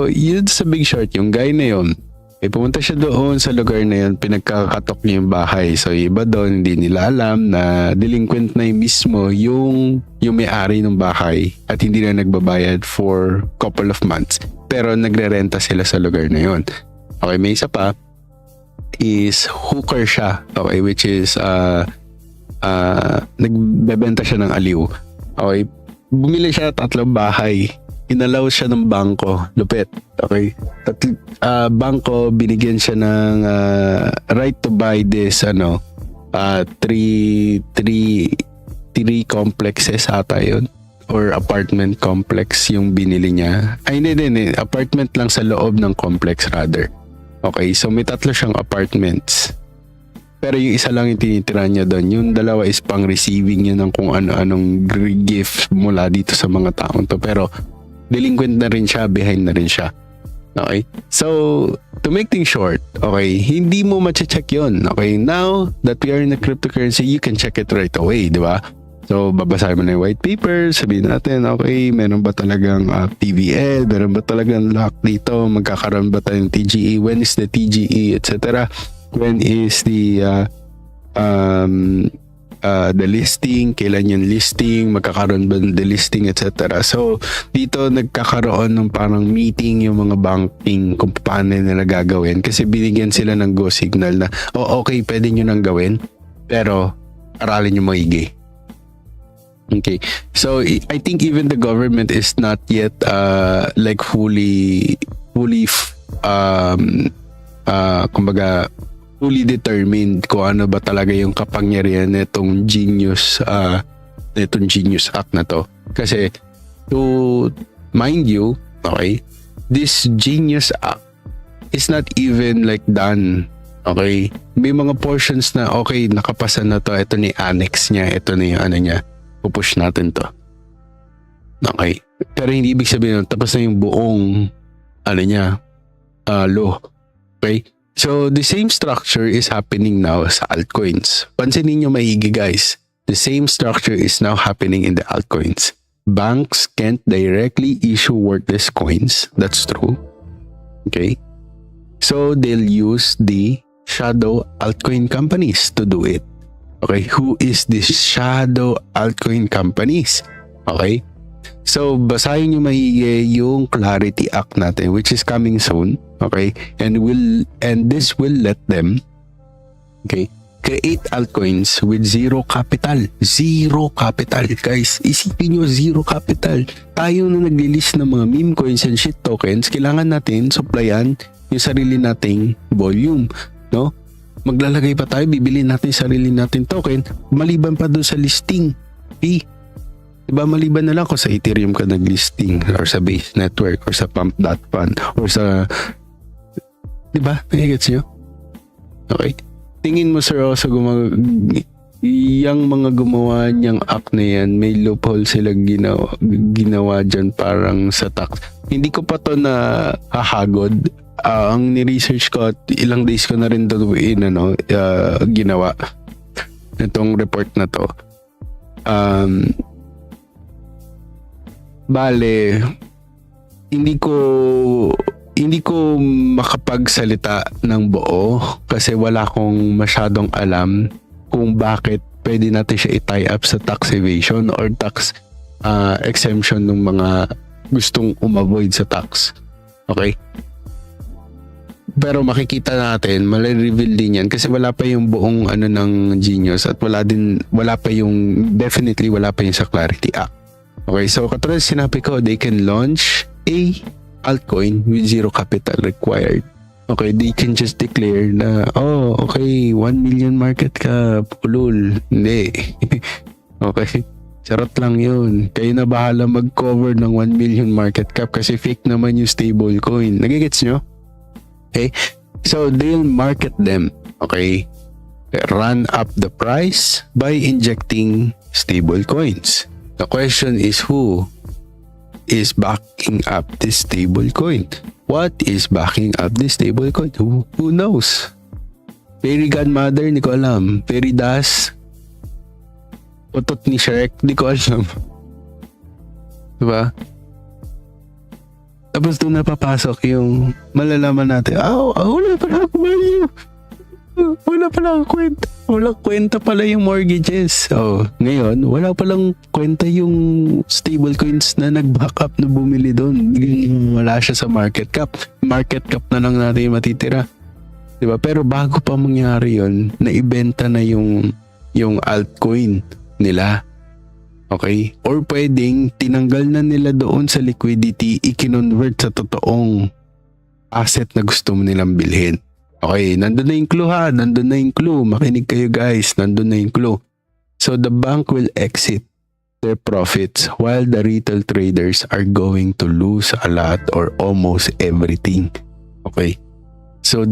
yun sa Big Short, yung guy na yun, pumunta siya doon sa lugar na yun, pinagkakatok niya yung bahay. So iba doon, hindi nila alam na delinquent na yung mismo yung may-ari ng bahay at hindi na nagbabayad for couple of months. Pero nagre-renta sila sa lugar na yun. Okay, may isa pa is hooker siya. Okay, which is nagbebenta siya ng aliw. Okay, bumili siya 3 bahay. Inalaw siya ng bangko. Lupit. Okay. Bangko, binigyan siya ng right to buy this, three complexes ata yun. Or apartment complex yung binili niya. Ay, hindi. Apartment lang sa loob ng complex rather. Okay. So, may 3 siyang apartments. Pero yung isa lang yung tinitira niya doon. Yung 2 is pang receiving niya ng kung ano-anong gift mula dito sa mga taong to. Pero, delinquent na rin siya, behind na rin siya. Okay? So, to make things short, okay, hindi mo ma-check yun. Okay? Now that we are in the cryptocurrency, you can check it right away, di ba? So, babasahin mo na yung white paper, sabihin natin, okay, meron ba talagang TVL? Meron ba talagang lock dito? Magkakaroon ba tayong TGE? When is the TGE? Etc. When is the listing, kailan yung listing, magkakaroon ba ng delisting, etc. So, dito nagkakaroon ng parang meeting yung mga banking kung paano nila gagawin kasi binigyan sila ng go signal na, okay, pwede nyo nang gawin, pero aralin nyo maigi. Okay. So, I think even the government is not yet like fully fully determined kung ano ba talaga yung kapangyarihan nitong genius act na to. Kasi to mind you, okay, this genius act is not even like done. Okay? May mga portions na okay, nakapasa na to, ito na yung annex niya, ito na yung ano niya, pupush natin to. Okay? Pero hindi ibig sabihin tapos na yung buong ano niya, law. Okay? So, the same structure is happening now sa altcoins. Pansinin nyo maigi guys. The same structure is now happening in the altcoins. Banks can't directly issue worthless coins. That's true. Okay? So, they'll use the shadow altcoin companies to do it. Okay? Who is this shadow altcoin companies? Okay? So, basahin nyo maigi yung Clarity Act natin which is coming soon. Okay? And this will let them, okay, create altcoins with zero capital. Zero capital. Guys, isipin nyo, zero capital. Tayo na nag-release ng mga meme coins and shit tokens, kailangan natin supplyan yung sarili nating volume. No? Maglalagay pa tayo, bibili natin sarili nating token, maliban pa dun sa listing. Okay? Diba maliban na lang kung sa Ethereum ka nag-listing or sa Base Network or sa Pump.fun or sa... Diba? Nagigets nyo? Okay. Tingin mo sir sa yung mga gumawa niyang act na yan, may loophole silang ginawa dyan parang sa tax. Hindi ko pa to na hahagod. Ang ni-research ko at ilang days ko na rin ginawa itong report na to. Bale, hindi ko makapagsalita ng buo kasi wala akong masyadong alam kung bakit pwede natin siya i-tie up sa tax evasion or tax exemption ng mga gustong umavoid sa tax. Okay? Pero makikita natin, mali-reveal din yan kasi wala pa yung buong ng Genius at wala pa yung sa Clarity Act. Okay, so katulad sinabi ko, they can launch a altcoin with zero capital required. Okay, they can just declare na, 1 million market cap, ulul. Hindi. Okay, charot lang yun. Kayo na bahala mag-cover ng 1 million market cap kasi fake naman yung stable coin. Nagigets nyo? Okay? So they'll market them, okay? Run up the price by injecting stable coins. The question is, who is backing up this stable coin? What is backing up this stable coin? Who knows? Fairy Godmother, hindi ko alam. Fairy Das, utot ni Shrek, hindi ko alam. Diba? Tapos doon napapasok yung malalaman natin, wala pala ako value. Wala pala akong kwenta. Walang kwenta pala yung mortgages. Ngayon, wala palang kwenta yung stablecoins na nag-back up na bumili doon. Wala siya sa market cap. Market cap na lang natin yung matitira. Diba? Pero bago pa mangyari yun, naibenta na yung altcoin nila. Okay? Or pwedeng tinanggal na nila doon sa liquidity, i-convert sa totoong asset na gusto mo nilang bilhin. Okay, nandun na yung clue ha. Nandun na yung clue. Makinig kayo guys. Nandun na yung clue. So the bank will exit their profits while the retail traders are going to lose a lot or almost everything. Okay. So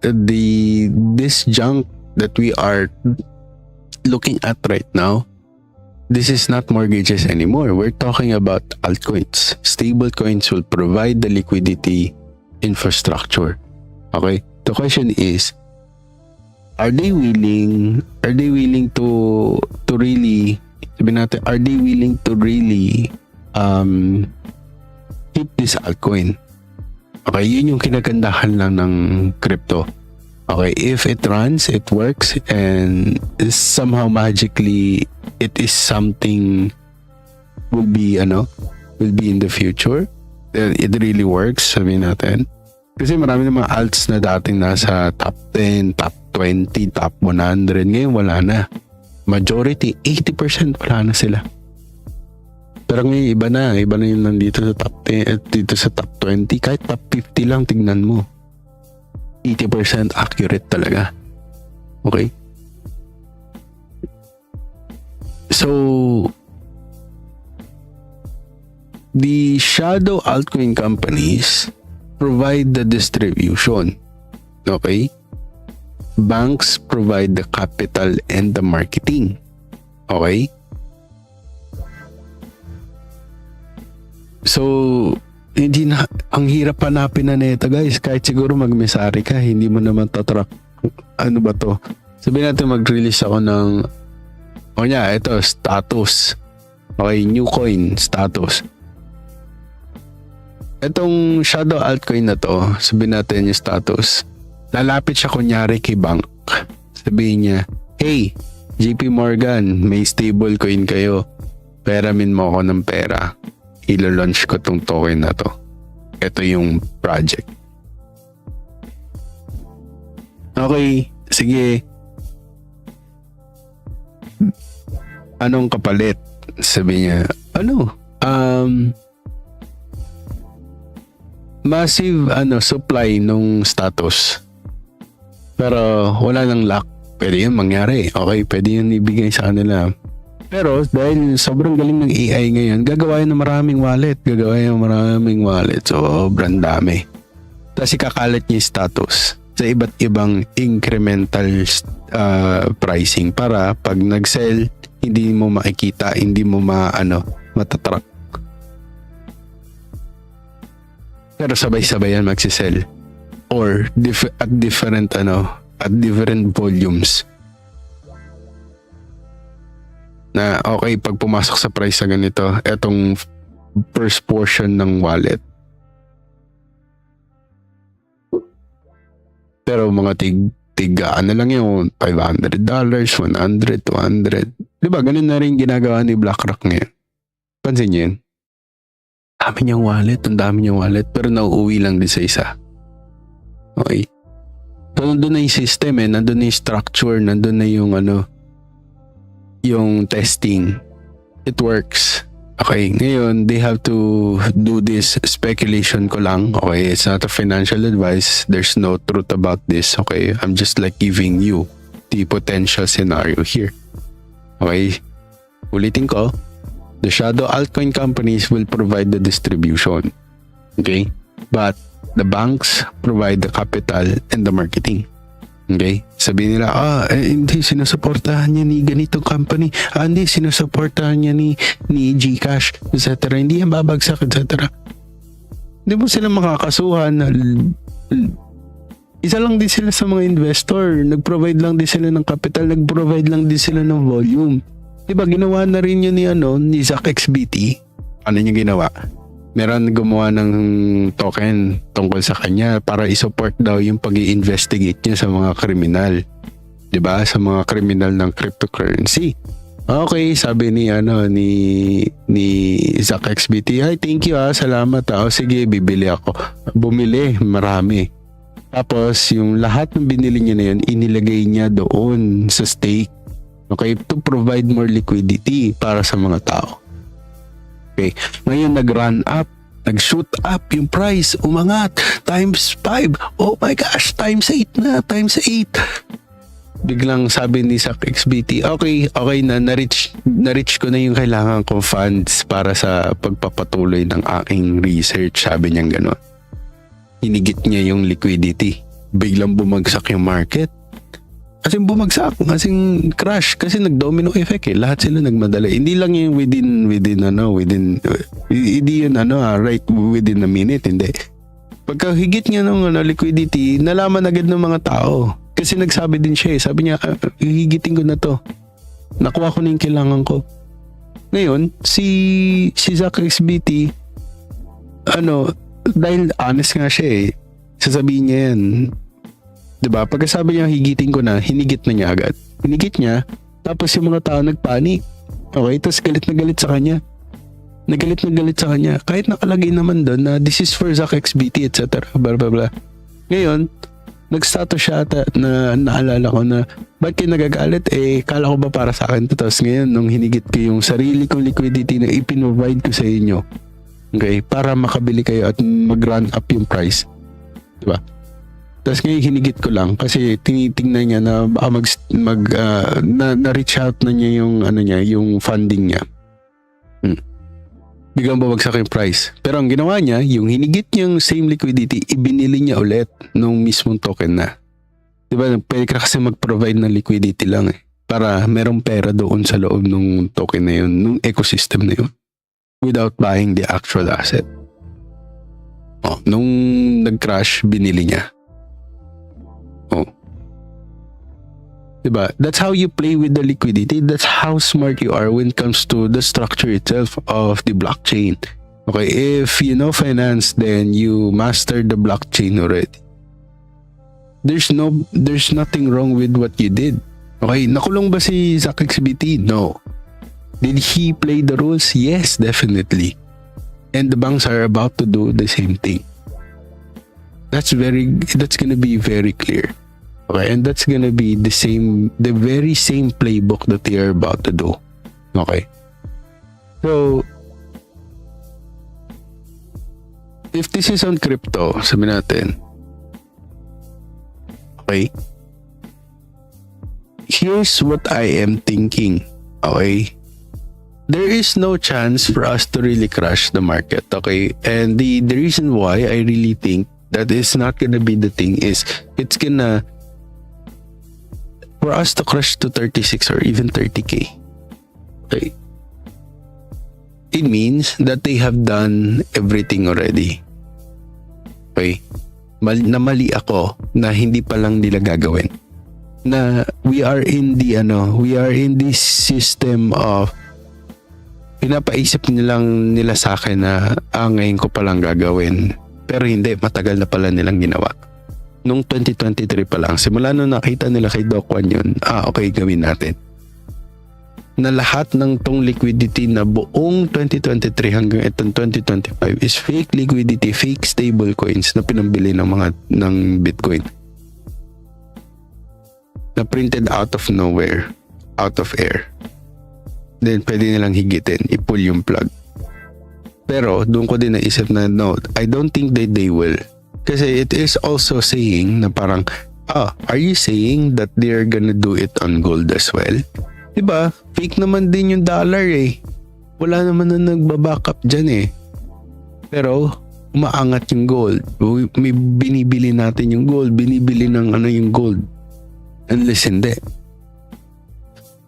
this junk that we are looking at right now, this is not mortgages anymore. We're talking about altcoins. Stable coins will provide the liquidity infrastructure. Okay? The question is, are they willing to really, sabihin natin, are they willing to really keep this altcoin? Okay, yun yung kinagandahan lang ng crypto. Okay, if it runs, it works, and somehow magically it is something will be in the future. It really works, sabihin natin. Kasi marami ng mga alts na dating nasa top 10, top 20, top 100. Ngayon wala na. Majority, 80% wala na sila. Pero ngayon iba na yung nandito sa top 10, dito sa top 20. Kahit top 50 lang, tignan mo. 80% accurate talaga. Okay? So, the shadow altcoin companies provide the distribution. Okay? Banks provide the capital and the marketing. Okay? So, hindi na, ang hirap hanapin na nito guys. Kahit siguro mag-mesari ka, hindi mo naman tatrack. Ano ba to? Sabihin natin mag-release ako ng ito, status. Okay, new coin, status. Itong shadow altcoin na to, sabihin natin yung status. Lalapit siya kunyari kay bank. Sabihin niya, hey, JP Morgan, may stable coin kayo. Peramin mo ako ng pera. Ilo-launch ko tong token na to. Ito yung project. Okay, sige. Anong kapalit? Sabi niya, massive supply nung status. Pero wala nang luck. Pwede yun mangyari. Okay, pwede yun ibigay sa kanila. Pero dahil sobrang galing ng AI ngayon, gagawa yun ng maraming wallet. Sobrang dami. Tapos ikakalat niya yung status sa iba't ibang incremental pricing para pag nag-sell, hindi mo makikita, hindi mo matatrack. Pero sabay-sabay yan magsisell or at different volumes. Na okay, pag pumasok sa price na ganito, etong first portion ng wallet. Pero mga tigaan na lang yung $500, $100, $200. Diba? Ganun na rin ginagawa ni BlackRock ngayon. Pansin niyo yun? Ang dami niyang wallet, pero nauuwi lang din sa isa. Okay. So, nandun na yung system nandun na yung structure, nandun na yung yung testing. It works. Okay, ngayon, they have to do this speculation ko lang. Okay, it's not a financial advice. There's no truth about this. Okay, I'm just like giving you the potential scenario here. Okay, ulitin ko. The shadow altcoin companies will provide the distribution. Okay? But The banks provide the capital and the marketing. Okay? Sabihin nila, hindi, sinusuportahan niya ni ganitong company. Hindi, sinusuportahan niya ni GCash, etc. Hindi yan babagsak, etc. Hindi mo sila makakasuhan. Isa lang din sila sa mga investor. Nag-provide lang din sila ng capital. Nag-provide lang din sila ng volume. Diba, ginawa na rin yun ni Zach XBT. Ano niya ginawa? Meron gumawa ng token tungkol sa kanya para i-support daw yung pag-i-investigate niya sa mga kriminal. 'Di ba? Sa mga kriminal ng cryptocurrency. Okay, sabi ni Zach XBT, "Ay, thank you salamat O sige, bibili ako." Bumili, marami. Tapos yung lahat ng binili niya na yun, inilagay niya doon sa stake. Okay, to provide more liquidity para sa mga tao. Okay, ngayon nag-run up, nag-shoot up yung price, umangat, times 5. Oh my gosh, times 8 na, times 8. Biglang sabi ni Zach XBT, okay na, na-reach ko na yung kailangan kong funds para sa pagpapatuloy ng aking research. Sabi niya gano'n. Hinigit niya yung liquidity. Biglang bumagsak yung market. Kasi bumagsak, kasi crash, kasi nag-domino effect Lahat sila nagmadali. Hindi lang yung hindi yun right within a minute, hindi. Pagka higit niya ng liquidity, nalaman agad ng mga tao. Kasi nagsabi din siya sabi niya, higitin ko na to. Nakuha ko na yung kailangan ko. Ngayon, si Zach XBT, dahil honest nga siya sasabihin niya yan. Diba? Pagkasabi niya higitin ko na, hinigit na niya agad. Hinigit niya, tapos yung mga tao nagpanik. Okay? Tapos galit na galit sa kanya. Nagalit na galit sa kanya. Kahit nakalagay naman doon na this is for Zach XBT, etc. Blah, blah, blah. Ngayon, nag-status siya na naalala ko na ba't kayo nagagalit? Kala ko ba para sa akin to? Tapos ngayon, nung hinigit ko yung sarili kong liquidity na ipinrovide ko sa inyo, okay, para makabili kayo at mag-run up yung price. Diba? Tapos ngayon hinigit ko lang kasi tinitingnan niya na baka na-reach out na niya yung yung funding niya. Biglang babagsak yung price. Pero ang ginawa niya, yung hinigit niyang same liquidity, ibinili niya ulit nung mismong token na. Diba? Pwede ka kasi mag-provide ng liquidity lang para merong pera doon sa loob ng token na yun, nung ecosystem na yun, without buying the actual asset. Nung nag-crash, binili niya. Diba? That's how you play with the liquidity. That's how smart you are when it comes to the structure itself of the blockchain. Okay, if you know finance, then you master the blockchain already. There's nothing wrong with what you did. Okay, nakulong ba si Zach XBT? No. Did he play the rules? Yes, definitely. And the banks are about to do the same thing. That's gonna be very clear. Okay, and that's gonna be the very same playbook that they are about to do. Okay. So, if this is on crypto, sabi natin, okay, here's what I am thinking. Okay, there is no chance for us to really crash the market. Okay, and the reason why I really think that is not gonna be the thing is it's gonna for us to crash to 36 or even 30k. Okay, it means that they have done everything already. Okay, mali ako na hindi pa lang nila gagawin. Na we are in this system of pinapaisip nila sa akin na ngayon ko palang gagawin. Pero hindi, matagal na pala nilang ginawa. Nung 2023 pa lang, simula nung nakita nila kay Doc One yun, okay, gawin natin. Na lahat ng tong liquidity na buong 2023 hanggang itong 2025 is fake liquidity, fake stable coins na pinambili ng Bitcoin. Na printed out of nowhere, out of air. Then pwede nilang higitin, i-pull yung plug. Pero doon ko din naisip na no, I don't think that they will. Kasi it is also saying na parang, are you saying that they're gonna do it on gold as well? Diba? Fake naman din yung dollar Wala naman na nagbaback up dyan Pero umaangat yung gold. May binibili natin yung gold, binibili ng yung gold. Unless hindi.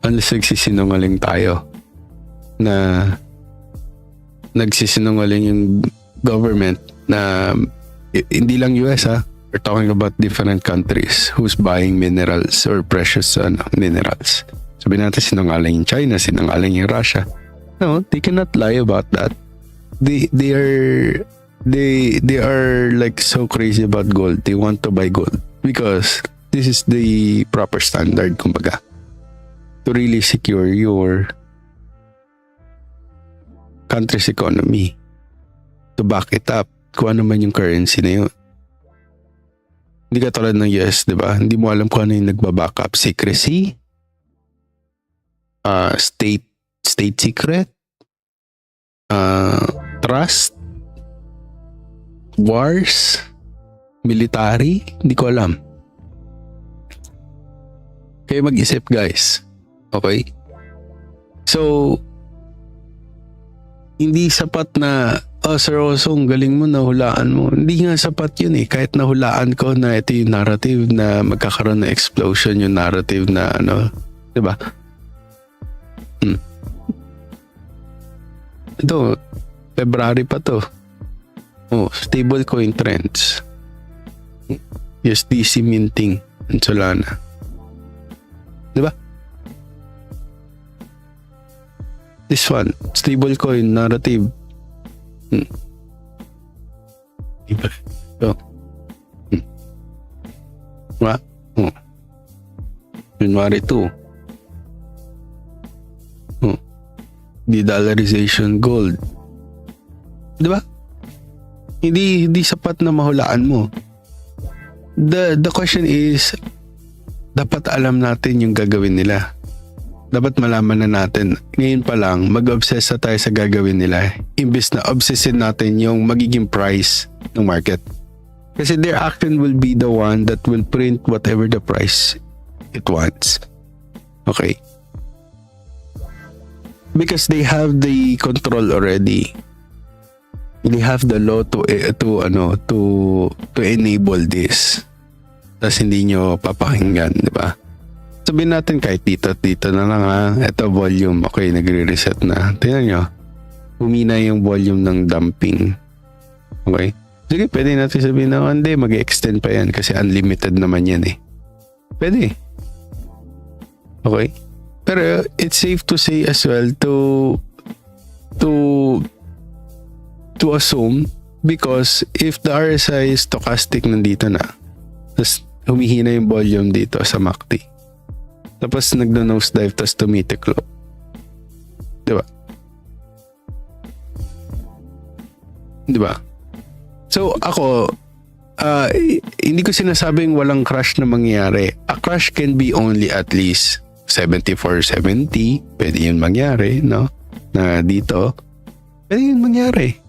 Unless nagsisinungaling tayo na nagsisinungaling yung government na hindi lang US we're talking about different countries who's buying minerals or precious minerals. Sabi natin sinungaling yung China, sinungaling yung Russia. No, they cannot lie about that. They are like so crazy about gold. They want to buy gold because this is the proper standard, kumbaga, to really secure your country's economy, to back it up kung ano man yung currency na yun. Hindi ka tulad ng US, di ba? Hindi mo alam kung ano yung nagbaback up. Secrecy, state secret, trust, wars, military, hindi ko alam. Kaya mag-isip, guys. Okay? So, hindi sapat na, Sir Osong, galing mo, nahulaan mo. Hindi nga sapat yun eh. Kahit nahulaan ko na ito yung narrative na magkakaroon ng explosion, yung narrative na diba? Ito, February pa to. Stablecoin trends. USDC minting and Solana. Diba? This one, stablecoin narrative. Diba? So, diba? January 2. De-dollarization gold. Diba? Hindi sapat na mahulaan mo. The question is, dapat alam natin yung gagawin nila. Dapat malaman na natin. Ngayon pa lang, mag-obsess na tayo sa gagawin nila. Imbes na obsessin natin yung magiging price ng market. Kasi their action will be the one that will print whatever the price it wants. Okay? Because they have the control already. They have the law to enable this. Tapos hindi nyo papakinggan, di ba? Sabihin natin kahit dito na lang ito volume, okay, nagre-reset na. Tingnan nyo, humina yung volume ng dumping. Okay? Sige, pwede natin sabihin na hindi, mag-extend pa yan kasi unlimited naman yan eh. Pwede. Okay? Pero it's safe to say as well to assume, because if the RSI stochastic nandito na, tapos humihina yung volume dito sa MACD, tapos nagda-nosedive, tapos tumitiklo, diba? Diba? So ako, hindi ko sinasabing walang crash na mangyayari. A crash can be only at least 74-70, pwede yun mangyari, no? Na dito, pwede yun mangyari.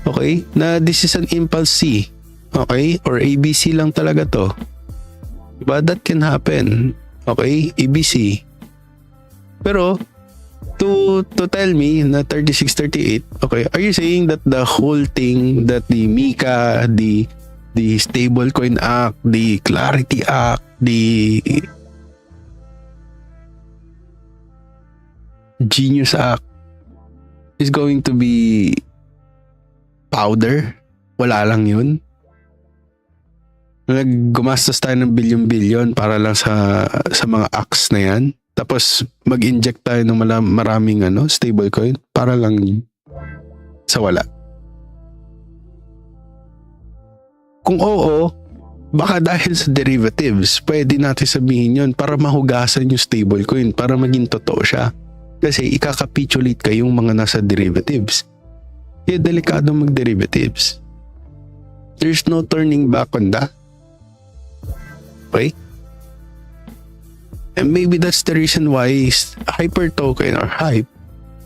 Okay? Na this is an impulse C. Okay? Or ABC lang talaga to. Diba? That can happen. Okay? ABC. Pero, to tell me na 36-38, okay, are you saying that the whole thing, that the MiCA, the Stablecoin Act, the Clarity Act, the Genius Act is going to be powder? Wala lang yun? Gumastos tayo ng bilyon-bilyon para lang sa mga acts na yan. Tapos mag-inject tayo ng maraming stablecoin para lang sa wala. Kung oo, baka dahil sa derivatives, pwede natin sabihin yun para mahugasan yung stablecoin, para maging totoo siya. Kasi ikakapitulate kayong mga nasa derivatives. Kaya delikado mag-derivatives. There's no turning back on that. Okay? And maybe that's the reason why hyper token or hype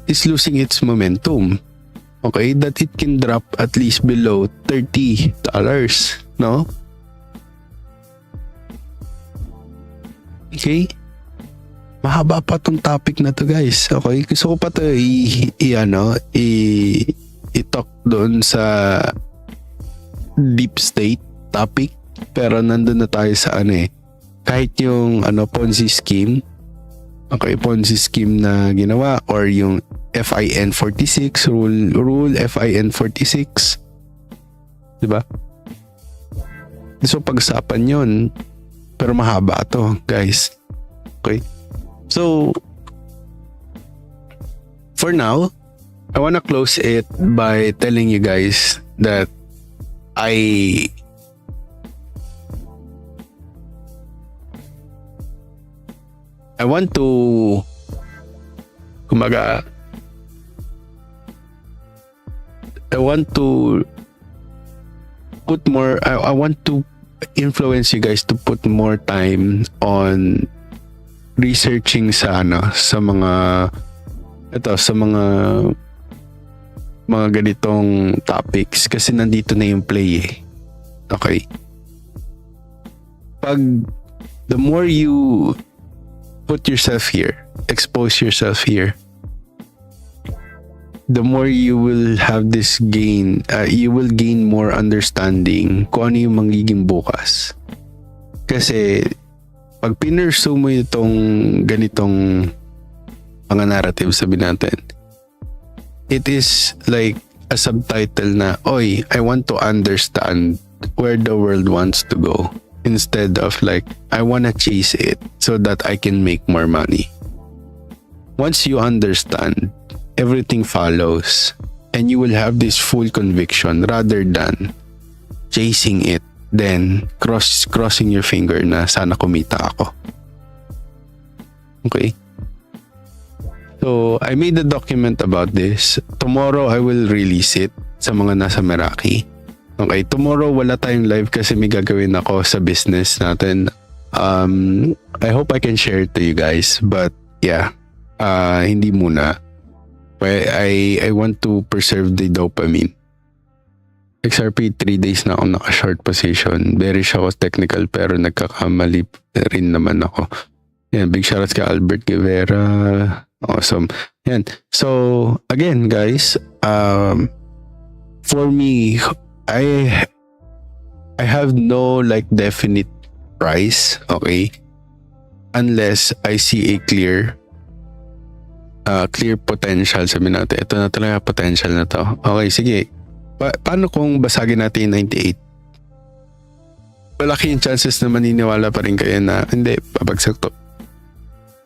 is losing its momentum. Okay? That it can drop at least below $30. No? Okay? Mahaba pa tong topic na to, guys. Okay? Gusto ko pa to i-talk doon sa deep state topic, pero nandun na tayo sa kahit yung Ponzi scheme, okay, Ponzi scheme na ginawa, or yung FIN 46 rule FIN 46, diba? So pag-usapan yun, pero mahaba to, guys. Okay, so for now, I wanna close it by telling you guys that I want to I want to put more I want to influence you guys to put more time on researching sa mga ganitong topics, kasi nandito na yung play Okay? The more you put yourself here, expose yourself here, the more you will have this you will gain more understanding kung ano yung magiging bukas. Kasi pag pinursue mo itong ganitong mga narrative, sabi natin, it is like a subtitle na, oy, I want to understand where the world wants to go, instead of like, I want to chase it so that I can make more money. Once you understand, everything follows, and you will have this full conviction rather than chasing it, then crossing your finger na sana kumita ako. Okay? So, I made a document about this. Tomorrow, I will release it sa mga nasa Meraki. Okay, tomorrow wala tayong live kasi may gagawin ako sa business natin. I hope I can share it to you guys, but yeah, hindi muna. I want to preserve the dopamine. XRP, 3 days na ako naka-short position. Bearish ako technical, pero nagkakamali rin naman ako. Yan, big shoutouts kay Albert Guevara. Awesome. Yan. So, again, guys, for me, I have no like definite price, okay? Unless I see a clear potential, sabi natin. Ito na talaga potential na to. Okay, sige. Paano kung basagin natin yung 98? Malaki yung chances na maniniwala pa rin kayo na hindi, babagsak to.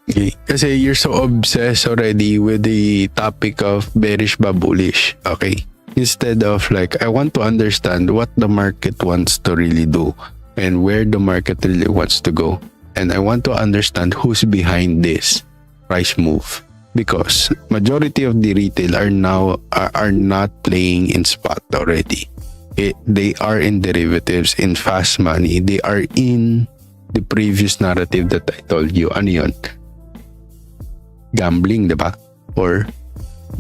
Okay. Kasi you're so obsessed already with the topic of bearish ba bullish. Okay. Instead of like, I want to understand what the market wants to really do and where the market really wants to go. And I want to understand who's behind this price move. Because majority of the retail are not playing in spot already. They are in derivatives, in fast money. They are in the previous narrative that I told you. Ano yun? Gambling, diba? Or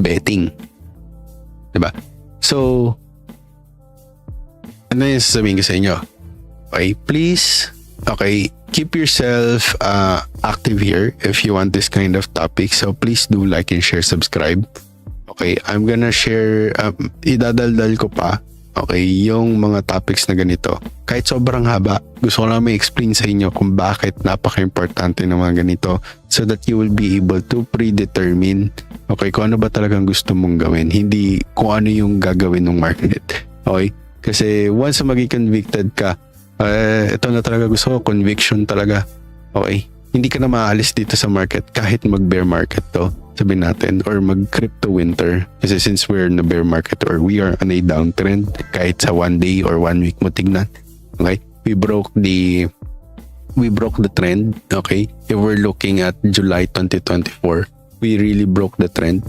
betting. Diba? So, ano yung sasabihin ko sa inyo? Okay, please, okay, keep yourself active here if you want this kind of topic. So, please do like and share, subscribe. Okay, I'm gonna share, idadaldal ko pa, okay, yung mga topics na ganito. Kahit sobrang haba, gusto ko lang may explain sa inyo kung bakit napaka-importante ng mga ganito so that you will be able to predetermine, okay, kung ano ba talagang gusto mong gawin, hindi kung ano yung gagawin ng market. Okay? Kasi once maging convicted ka, ito na talaga gusto ko, conviction talaga. Okay? Hindi ka na maalis dito sa market kahit mag-bear market to, sabihin natin, or mag-crypto winter. Kasi since we're in a bear market or we are on a downtrend, kahit sa 1 day or 1 week mo tignan, okay? We broke the trend, okay? If we're looking at July 2024, we really broke the trend.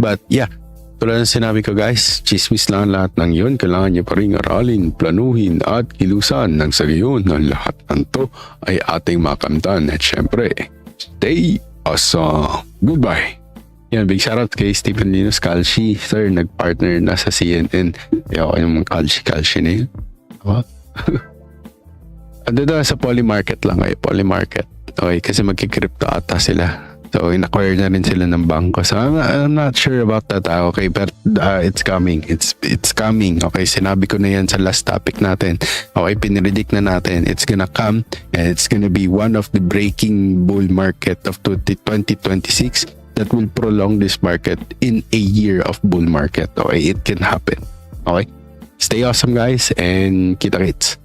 But yeah, tulad ng sinabi ko guys, chismis lang lahat ng yun. Kailangan nyo pa rin aralin, planuhin at kilusan nang sa gayon na lahat ng to ay ating makamtan. At syempre, stay awesome. Goodbye. Yan, big shoutout kay Stephen Linus Calci. Sir, nag-partner na sa CNN. Kaya ako yung Calci na yun. What? Ano doon sa poly market lang kayo, poly market. Okay, kasi magki-crypto ata sila. So, in-acquire na rin sila ng bangko. So, I'm not sure about that, okay? But it's coming. It's coming, okay? Sinabi ko na yan sa last topic natin. Okay, pinredict na natin. It's gonna come and it's gonna be one of the breaking bull market of 2026 that will prolong this market in a year of bull market, okay? It can happen, okay? Stay awesome, guys, and kita-kits.